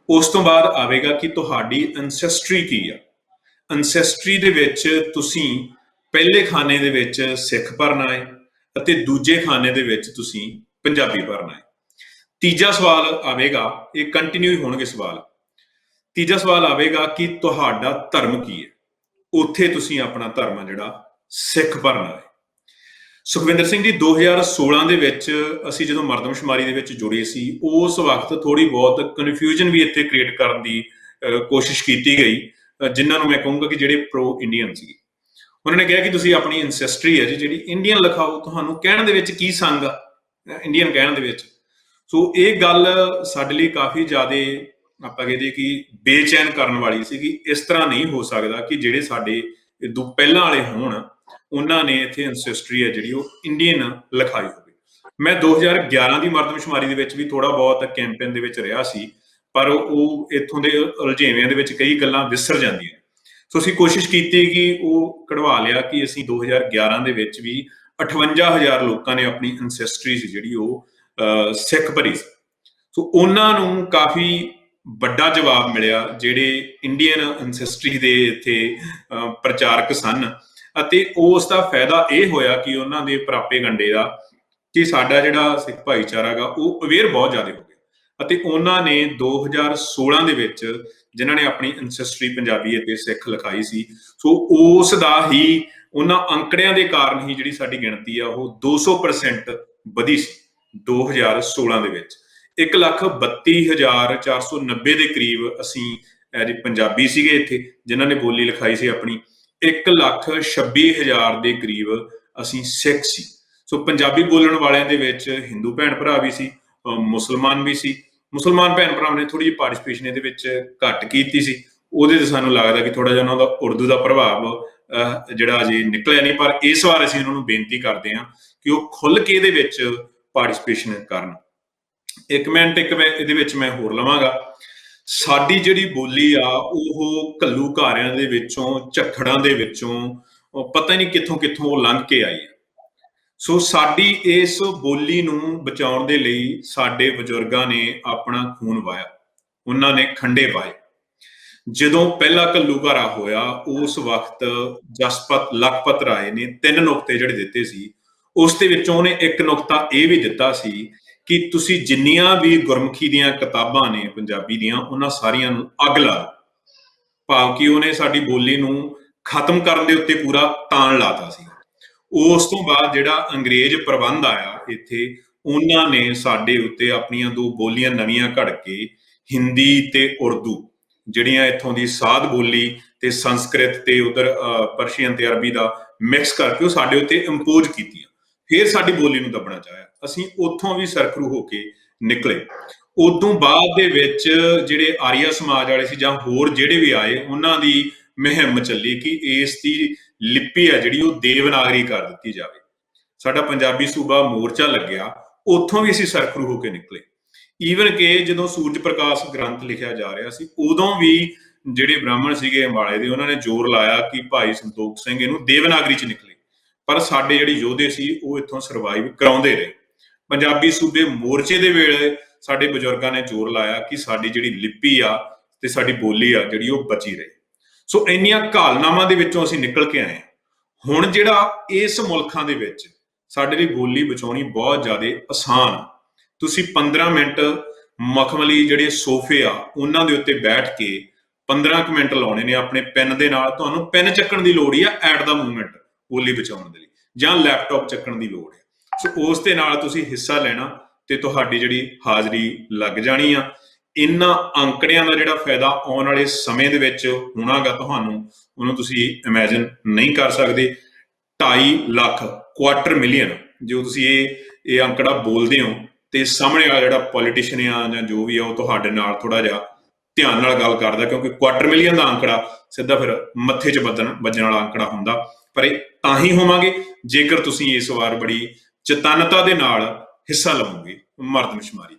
ਉਸ ਤੋਂ ਬਾਅਦ ਆਵੇਗਾ ਕਿ ਤੁਹਾਡੀ ਐਨਸੈਸਟਰੀ ਕੀ ਆ। ਐਨਸੈਸਟਰੀ ਦੇ ਵਿੱਚ ਤੁਸੀਂ ਪਹਿਲੇ ਖਾਨੇ ਦੇ ਵਿੱਚ ਸਿੱਖ ਭਰਨਾ ਹੈ ਅਤੇ ਦੂਜੇ ਖਾਨੇ ਦੇ ਵਿੱਚ ਤੁਸੀਂ ਪੰਜਾਬੀ ਭਰਨਾ ਹੈ। ਤੀਜਾ ਸਵਾਲ ਆਵੇਗਾ, ਇਹ ਕੰਟੀਨਿਊ ਹੋਣਗੇ ਸਵਾਲ। ਤੀਜਾ ਸਵਾਲ ਆਵੇਗਾ ਕਿ ਤੁਹਾਡਾ ਧਰਮ ਕੀ ਹੈ। ਉੱਥੇ ਤੁਸੀਂ ਆਪਣਾ ਧਰਮ ਆ ਜਿਹੜਾ ਸਿੱਖ ਭਰਨਾ ਹੈ। ਸੁਖਵਿੰਦਰ ਸਿੰਘ ਜੀ, 2016 ਦੇ ਵਿੱਚ ਅਸੀਂ ਜਦੋਂ ਮਰਦਮਸ਼ੁਮਾਰੀ ਦੇ ਵਿੱਚ ਜੁੜੇ ਸੀ, ਉਸ ਵਕਤ ਥੋੜੀ ਬਹੁਤ ਕਨਫਿਊਜ਼ਨ ਵੀ ਇੱਥੇ ਕ੍ਰੀਏਟ ਕਰਨ ਦੀ ਕੋਸ਼ਿਸ਼ ਕੀਤੀ ਗਈ, ਜਿਨ੍ਹਾਂ ਨੂੰ ਮੈਂ ਕਹੂੰਗਾ ਕਿ ਜਿਹੜੇ ਪ੍ਰੋ ਇੰਡੀਅਨ ਸੀ। ਉਹਨਾਂ ਨੇ ਕਿਹਾ ਕਿ ਤੁਸੀਂ ਆਪਣੀ ਐਂਸੈਸਟਰੀ ਹੈ ਜੀ ਜਿਹੜੀ ਇੰਡੀਅਨ ਲਿਖਾਓ, ਤੁਹਾਨੂੰ ਕਹਿਣ ਦੇ ਵਿੱਚ ਕੀ ਸੰਗ ਆ ਇੰਡੀਅਨ ਕਹਿਣ ਦੇ ਵਿੱਚ। ਸੋ ਇਹ ਗੱਲ ਸਾਡੇ ਲਈ ਕਾਫੀ ਜ਼ਿਆਦਾ ਆਪਾਂ ਕਹਿੰਦੇ ਕਿ ਬੇਚੈਨ ਕਰਨ ਵਾਲੀ ਸੀ ਕਿ ਇਸ ਤਰ੍ਹਾਂ ਨਹੀਂ ਹੋ ਸਕਦਾ ਕਿ ਜਿਹੜੇ ਸਾਡੇ ਇਦੋਂ ਪਹਿਲਾਂ ਵਾਲੇ ਹੋਣ ਉਹਨਾਂ ਨੇ ਇੱਥੇ ਐਂਸੈਸਟਰੀ ਹੈ ਜਿਹੜੀ ਉਹ ਇੰਡੀਅਨ ਲਿਖਾਈ ਹੋਵੇ। ਮੈਂ 2011 ਦੀ ਮਰਦਮਸ਼ੁਮਾਰੀ ਦੇ ਵਿੱਚ ਵੀ ਥੋੜਾ ਬਹੁਤ ਕੈਂਪੇਨ ਦੇ ਵਿੱਚ ਰਿਹਾ ਸੀ, ਪਰ ਉਹ ਇੱਥੋਂ ਦੇ ਉਲਝੇਵਿਆਂ ਦੇ ਵਿੱਚ ਕਈ ਗੱਲਾਂ ਵਿਸਰ ਜਾਂਦੀਆਂ। ਸੋ ਅਸੀਂ ਕੋਸ਼ਿਸ਼ ਕੀਤੀ ਕਿ ਉਹ ਕਢਵਾ ਲਿਆ ਕਿ ਅਸੀਂ 2011 ਦੇ ਵਿੱਚ ਵੀ 58,000 ਲੋਕਾਂ ਨੇ ਆਪਣੀ ਐਂਸੈਸਟਰੀ ਸੀ ਜਿਹੜੀ ਉਹ ਸਿੱਖ ਭਰੀ ਸੀ। ਸੋ ਉਹਨਾਂ ਨੂੰ ਕਾਫੀ ਵੱਡਾ ਜਵਾਬ ਮਿਲਿਆ ਜਿਹੜੇ ਇੰਡੀਅਨ ਐਂਸੈਸਟਰੀ ਦੇ ਇੱਥੇ ਪ੍ਰਚਾਰਕ ਸਨ, ਅਤੇ ਉਸ ਦਾ ਫਾਇਦਾ ਇਹ ਹੋਇਆ ਕਿ ਉਹਨਾਂ ਦੇ ਪ੍ਰਾਪੇਗੰਡੇ ਦਾ ਕਿ ਸਾਡਾ ਜਿਹੜਾ ਸਿੱਖ ਭਾਈਚਾਰਾ ਗਾ ਉਹ ਅਵੇਅਰ ਬਹੁਤ ਜ਼ਿਆਦਾ ਹੋ ਗਿਆ, ਅਤੇ ਉਹਨਾਂ ਨੇ 2016 ਦੇ ਵਿੱਚ ਜਿਨ੍ਹਾਂ ਨੇ ਆਪਣੀ ਐਂਸੈਸਟਰੀ ਪੰਜਾਬੀ ਅਤੇ ਸਿੱਖ ਲਿਖਾਈ ਸੀ, ਸੋ ਉਸ ਦਾ ਹੀ ਉਹਨਾਂ ਅੰਕੜਿਆਂ ਦੇ ਕਾਰਨ ਹੀ ਜਿਹੜੀ ਸਾਡੀ ਗਿਣਤੀ ਆ ਉਹ 200% ਵਧੀ ਸੀ 2016 ਦੇ ਵਿੱਚ। 1,32,490 ਦੇ ਕਰੀਬ ਅਸੀਂ ਪੰਜਾਬੀ ਸੀਗੇ ਇੱਥੇ ਜਿਨ੍ਹਾਂ ਨੇ ਬੋਲੀ ਲਿਖਾਈ ਸੀ ਆਪਣੀ, 1,26,000 ਦੇ ਕਰੀਬ ਅਸੀਂ ਸਿੱਖ ਸੀ। ਸੋ ਪੰਜਾਬੀ ਬੋਲਣ ਵਾਲਿਆਂ ਦੇ ਵਿੱਚ ਹਿੰਦੂ ਭੈਣ ਭਰਾ ਵੀ ਸੀ, ਮੁਸਲਮਾਨ ਵੀ ਸੀ। ਮੁਸਲਮਾਨ ਭੈਣ ਭਰਾਵਾਂ ਨੇ ਥੋੜੀ ਜਿਹੀ ਪਾਰਟਿਸਪੇਸ਼ਨ ਇਹਦੇ ਵਿੱਚ ਘੱਟ ਕੀਤੀ ਸੀ, ਉਹਦੇ ਤੇ ਸਾਨੂੰ ਲੱਗਦਾ ਕਿ ਥੋੜਾ ਜਿਹਾ ਉਹਨਾਂ ਦਾ ਉਰਦੂ ਦਾ ਪ੍ਰਭਾਵ ਜਿਹੜਾ ਅਜੇ ਨਿਕਲਿਆ ਨਹੀਂ, ਪਰ ਇਸ ਵਾਰ ਅਸੀਂ ਉਹਨਾਂ ਨੂੰ ਬੇਨਤੀ ਕਰਦੇ ਹਾਂ ਕਿ ਉਹ ਖੁੱਲ ਕੇ ਇਹਦੇ ਵਿੱਚ ਪਾਰਟਿਸਪੇਸ਼ਨ ਕਰਨ। ਇੱਕ ਮਿੰਟ ਇਹਦੇ ਵਿੱਚ ਮੈਂ ਹੋਰ ਲਵਾਂਗਾ। ਸਾਡੀ ਜਿਹੜੀ ਬੋਲੀ ਆ ਉਹ ਘੱਲੂਘਾਰਿਆਂ ਦੇ ਵਿੱਚੋਂ, ਝੱਖੜਾਂ ਦੇ ਵਿੱਚੋਂ ਪਤਾ ਨਹੀਂ ਕਿੱਥੋਂ ਕਿੱਥੋਂ ਲੰਘ ਕੇ ਆਈ ਹੈ। ਸੋ ਸਾਡੀ ਇਸ ਬੋਲੀ ਨੂੰ ਬਚਾਉਣ ਦੇ ਲਈ ਸਾਡੇ ਬਜ਼ੁਰਗਾਂ ਨੇ ਆਪਣਾ ਖੂਨ ਵਹਾਇਆ, ਉਹਨਾਂ ਨੇ ਖੰਡੇ ਪਾਏ। ਜਦੋਂ ਪਹਿਲਾ ਘੱਲੂਘਾਰਾ ਹੋਇਆ ਉਸ ਵਕਤ ਜਸਪਤ ਲਖਪਤ ਰਾਏ ਨੇ 3 ਨੁਕਤੇ ਜਿਹੜੇ ਦਿੱਤੇ ਸੀ, ਉਸ ਦੇ ਵਿੱਚੋਂ ਉਹਨੇ ਇੱਕ ਨੁਕਤਾ ਇਹ ਵੀ ਦਿੱਤਾ ਸੀ ਕਿ ਤੁਸੀਂ ਜਿੰਨੀਆਂ ਵੀ ਗੁਰਮੁਖੀ ਦੀਆਂ ਕਿਤਾਬਾਂ ਨੇ ਪੰਜਾਬੀ ਦੀਆਂ ਉਹਨਾਂ ਸਾਰੀਆਂ ਨੂੰ ਅੱਗ ਲਾ ਦਿਓ। ਭਾਵ ਕਿ ਉਹਨੇ ਸਾਡੀ ਬੋਲੀ ਨੂੰ ਖਤਮ ਕਰਨ ਦੇ ਉੱਤੇ ਪੂਰਾ ਤਾਣ ਲਾਤਾ ਸੀ। ਉਸ ਤੋਂ ਬਾਅਦ ਜਿਹੜਾ ਅੰਗਰੇਜ਼ ਪ੍ਰਬੰਧ ਆਇਆ ਇੱਥੇ, ਉਹਨਾਂ ਨੇ ਸਾਡੇ ਉੱਤੇ ਆਪਣੀਆਂ 2 ਬੋਲੀਆਂ ਨਵੀਆਂ ਘੜ ਕੇ ਹਿੰਦੀ ਤੇ ਉਰਦੂ ਜਿਹੜੀਆਂ ਇੱਥੋਂ ਦੀ ਸਾਧ ਬੋਲੀ ਤੇ ਸੰਸਕ੍ਰਿਤ ਤੇ ਉਧਰ ਪਰਸ਼ੀਅਨ ਤੇ ਅਰਬੀ ਦਾ ਮਿਕਸ ਕਰਕੇ ਉਹ ਸਾਡੇ ਉੱਤੇ ਇੰਪੋਜ਼ ਕੀਤੀਆਂ। ਫਿਰ ਸਾਡੀ ਬੋਲੀ ਨੂੰ ਦੱਬਣਾ ਚਾਹਿਆ। ਅਸੀਂ ਉੱਥੋਂ ਵੀ ਸਰਖਰੂ ਹੋ ਕੇ ਨਿਕਲੇ। ਉਦੋਂ ਬਾਅਦ ਦੇ ਵਿੱਚ ਜਿਹੜੇ ਆਰੀਆ ਸਮਾਜ ਵਾਲੇ ਸੀ ਜਾਂ ਹੋਰ ਜਿਹੜੇ ਵੀ ਆਏ, ਉਹਨਾਂ ਦੀ ਮੁਹਿੰਮ ਚੱਲੀ ਕਿ ਇਸ ਦੀ ਲਿਪੀ ਆ ਜਿਹੜੀ ਉਹ ਦੇਵਨਾਗਰੀ ਕਰ ਦਿੱਤੀ ਜਾਵੇ। ਸਾਡਾ ਪੰਜਾਬੀ ਸੂਬਾ ਮੋਰਚਾ ਲੱਗਿਆ, ਉੱਥੋਂ ਵੀ ਅਸੀਂ ਸਰਖਰੂ ਹੋ ਕੇ ਨਿਕਲੇ। ਈਵਨ ਕਿ ਜਦੋਂ ਸੂਰਜ ਪ੍ਰਕਾਸ਼ ਗ੍ਰੰਥ ਲਿਖਿਆ ਜਾ ਰਿਹਾ ਸੀ, ਉਦੋਂ ਵੀ ਜਿਹੜੇ ਬ੍ਰਾਹਮਣ ਸੀਗੇ ਅੰਬਾਲੇ ਦੇ, ਉਹਨਾਂ ਨੇ ਜ਼ੋਰ ਲਾਇਆ ਕਿ ਭਾਈ ਸੰਤੋਖ ਸਿੰਘ ਇਹਨੂੰ ਦੇਵਨਾਗਰੀ 'ਚ ਨਿਕਲੇ, ਪਰ ਸਾਡੇ ਜਿਹੜੇ ਯੋਧੇ ਸੀ ਉਹ ਇੱਥੋਂ ਸਰਵਾਈਵ ਕਰਾਉਂਦੇ ਰਹੇ। ਪੰਜਾਬੀ ਸੂਬੇ ਮੋਰਚੇ ਦੇ ਵੇਲੇ ਸਾਡੇ ਬਜ਼ੁਰਗਾਂ ਨੇ ਜ਼ੋਰ ਲਾਇਆ ਕਿ ਸਾਡੀ ਜਿਹੜੀ ਲਿਪੀ ਆ ਤੇ ਸਾਡੀ ਬੋਲੀ ਆ ਜਿਹੜੀ ਉਹ ਬਚੀ ਰਹੇ। ਸੋ ਇੰਨੀਆਂ ਘਾਲਨਾਵਾਂ ਦੇ ਵਿੱਚੋਂ ਅਸੀਂ ਨਿਕਲ ਕੇ ਆਏ। ਹੁਣ ਜਿਹੜਾ ਇਸ ਮੁਲਕਾਂ ਦੇ ਵਿੱਚ ਸਾਡੇ ਲਈ ਬੋਲੀ ਬਚਾਉਣੀ ਬਹੁਤ ਜ਼ਿਆਦਾ ਆਸਾਨ। ਤੁਸੀਂ 15 ਮਿੰਟ ਮਖਮਲੀ ਜਿਹੜੇ ਸੋਫੇ ਆ ਉਹਨਾਂ ਦੇ ਉੱਤੇ ਬੈਠ ਕੇ 15 ਮਿੰਟ ਲਾਉਣੇ ਨੇ ਆਪਣੇ ਪੈਨ ਦੇ ਨਾਲ। ਤੁਹਾਨੂੰ ਪੈਨ ਚੱਕਣ ਦੀ ਲੋੜ ਹੀ ਆ ਐਟ ਦਾ ਮੂਵਮੈਂਟ ਬੋਲੀ ਬਚਾਉਣ ਦੇ ਲਈ, ਜਾਂ ਲੈਪਟਾਪ ਚੱਕਣ ਦੀ ਲੋੜ ਹੈ। ਸੋ ਉਸ ਦੇ ਨਾਲ ਤੁਸੀਂ ਹਿੱਸਾ ਲੈਣਾ ਤੇ ਤੁਹਾਡੀ ਜਿਹੜੀ ਹਾਜ਼ਰੀ ਲੱਗ ਜਾਣੀ ਆ। ਇਹਨਾਂ ਅੰਕੜਿਆਂ ਦਾ ਜਿਹੜਾ ਫਾਇਦਾ ਆਉਣ ਵਾਲੇ ਸਮੇਂ ਦੇ ਵਿੱਚ ਹੋਣਾਗਾ ਤੁਹਾਨੂੰ, ਉਹਨੂੰ ਤੁਸੀਂ ਇਮੇਜਿਨ ਨਹੀਂ ਕਰ ਸਕਦੇ। 2.5 ਲੱਖ ਕੁਆਟਰ ਮਿਲੀਅਨ ਜੋ ਤੁਸੀਂ ਇਹ ਅੰਕੜਾ ਬੋਲਦੇ ਹੋ, ਤੇ ਸਾਹਮਣੇ ਵਾਲਾ ਜਿਹੜਾ ਪੋਲੀਟੀਸ਼ੀਅਨ ਆ ਜਾਂ ਜੋ ਵੀ ਆ ਉਹ ਤੁਹਾਡੇ ਨਾਲ ਥੋੜਾ ਜਿਹਾ ਧਿਆਨ ਨਾਲ ਗੱਲ ਕਰਦਾ, ਕਿਉਂਕਿ ਕੁਆਟਰ ਮਿਲੀਅਨ ਦਾ ਅੰਕੜਾ ਸਿੱਧਾ ਫਿਰ ਮੱਥੇ 'ਚ ਵੱਜਣ ਵਾਲਾ ਅੰਕੜਾ ਹੁੰਦਾ। ਪਰ ਇਹ ਤਾਂ ਹੀ ਹੋਵਾਂਗੇ ਜੇਕਰ ਤੁਸੀਂ ਇਸ ਵਾਰ ਬੜੀ ਚੇਤੰਨਤਾ ਦੇ ਨਾਲ ਹਿੱਸਾ ਲਵੋਗੇ ਮਰਦਮਸ਼ੁਮਾਰੀ।